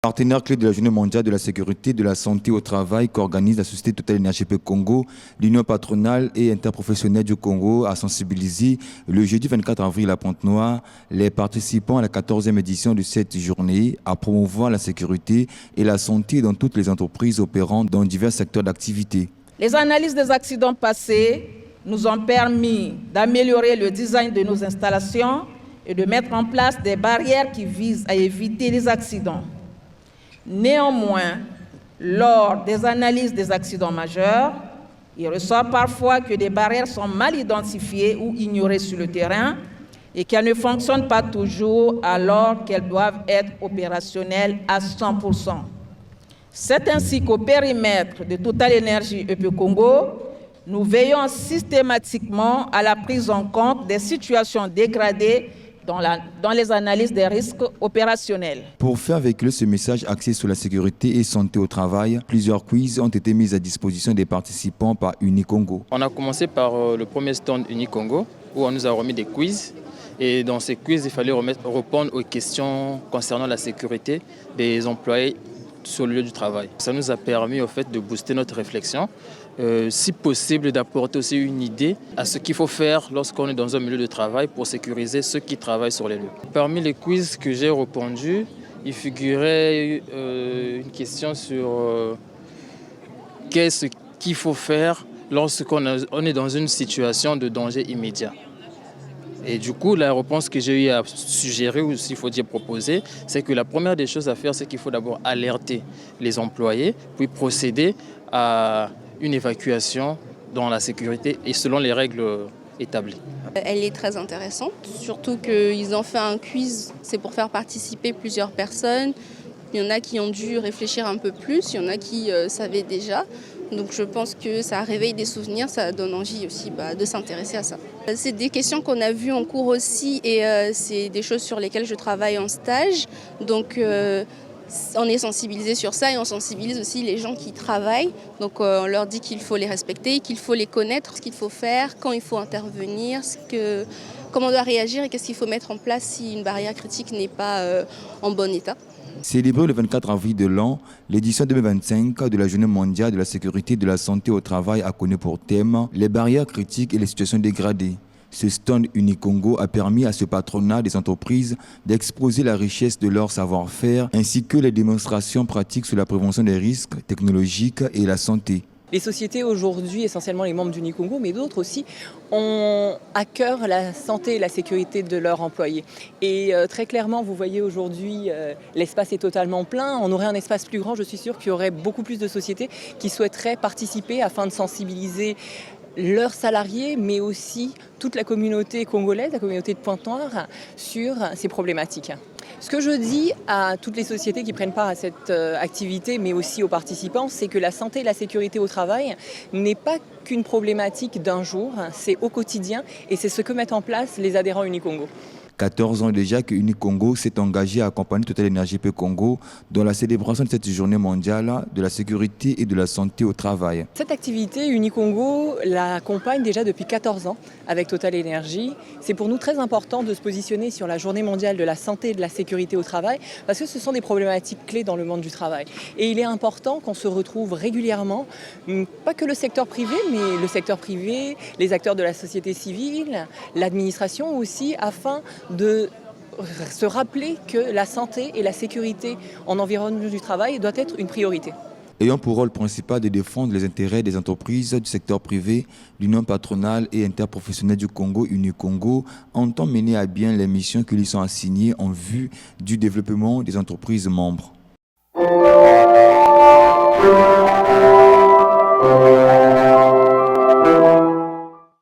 Partenaire clé de la Journée mondiale de la sécurité et de la santé au travail qu'organise la société Total Énergie Congo, l'Union patronale et interprofessionnelle du Congo a sensibilisé le jeudi 24 avril à Pointe-Noire les participants à la 14e édition de cette journée à promouvoir la sécurité et la santé dans toutes les entreprises opérant dans divers secteurs d'activité. Les analyses des accidents passés nous ont permis d'améliorer le design de nos installations et de mettre en place des barrières qui visent à éviter les accidents. Néanmoins, lors des analyses des accidents majeurs, il ressort parfois que des barrières sont mal identifiées ou ignorées sur le terrain et qu'elles ne fonctionnent pas toujours alors qu'elles doivent être opérationnelles à 100%. C'est ainsi qu'au périmètre de Total Énergie EP Congo, nous veillons systématiquement à la prise en compte des situations dégradées dans les analyses des risques opérationnels. Pour faire véhiculer ce message axé sur la sécurité et santé au travail, plusieurs quiz ont été mis à disposition des participants par Unicongo. On a commencé par le premier stand Unicongo où on nous a remis des quiz. Et dans ces quiz, il fallait répondre aux questions concernant la sécurité des employés sur le lieu du travail. Ça nous a permis au fait de booster notre réflexion, si possible d'apporter aussi une idée à ce qu'il faut faire lorsqu'on est dans un milieu de travail pour sécuriser ceux qui travaillent sur les lieux. Parmi les quiz que j'ai répondu, il figurait une question sur qu'est-ce qu'il faut faire lorsqu'on est dans une situation de danger immédiat. Et du coup, la réponse que j'ai eu à suggérer, ou s'il faut dire proposer, c'est que la première des choses à faire, c'est qu'il faut d'abord alerter les employés, puis procéder à une évacuation dans la sécurité et selon les règles établies. Elle est très intéressante, surtout qu'ils ont fait un quiz, c'est pour faire participer plusieurs personnes. Il y en a qui ont dû réfléchir un peu plus, il y en a qui savaient déjà. Donc je pense que ça réveille des souvenirs, ça donne envie aussi de s'intéresser à ça. C'est des questions qu'on a vues en cours aussi et c'est des choses sur lesquelles je travaille en stage. Donc on est sensibilisé sur ça et on sensibilise aussi les gens qui travaillent. Donc on leur dit qu'il faut les respecter, qu'il faut les connaître, ce qu'il faut faire, quand il faut intervenir, comment on doit réagir et qu'est-ce qu'il faut mettre en place si une barrière critique n'est pas en bon état. Célébré le 24 avril de l'an, l'édition 2025 de la Journée mondiale de la sécurité et de la santé au travail a connu pour thème les barrières critiques et les situations dégradées. Ce stand Unicongo a permis à ce patronat des entreprises d'exposer la richesse de leur savoir-faire ainsi que les démonstrations pratiques sur la prévention des risques technologiques et la santé. Les sociétés aujourd'hui, essentiellement les membres d'Unicongo, mais d'autres aussi, ont à cœur la santé et la sécurité de leurs employés. Et très clairement, vous voyez aujourd'hui, l'espace est totalement plein. On aurait un espace plus grand, je suis sûre qu'il y aurait beaucoup plus de sociétés qui souhaiteraient participer afin de sensibiliser leurs salariés, mais aussi toute la communauté congolaise, la communauté de Pointe-Noire, sur ces problématiques. Ce que je dis à toutes les sociétés qui prennent part à cette activité, mais aussi aux participants, c'est que la santé et la sécurité au travail n'est pas qu'une problématique d'un jour, c'est au quotidien et c'est ce que mettent en place les adhérents Unicongo. 14 ans déjà que Unicongo s'est engagé à accompagner Total Énergie Congo dans la célébration de cette journée mondiale de la sécurité et de la santé au travail. Cette activité, Unicongo l'accompagne déjà depuis 14 ans avec Total Énergie. C'est pour nous très important de se positionner sur la journée mondiale de la santé et de la sécurité au travail parce que ce sont des problématiques clés dans le monde du travail. Et il est important qu'on se retrouve régulièrement, pas que le secteur privé, mais le secteur privé, les acteurs de la société civile, l'administration aussi, afin de se rappeler que la santé et la sécurité en environnement du travail doivent être une priorité. Ayant pour rôle principal de défendre les intérêts des entreprises du secteur privé, l'Union patronale et interprofessionnelle du Congo, Unicongo, entend mener à bien les missions qui lui sont assignées en vue du développement des entreprises membres.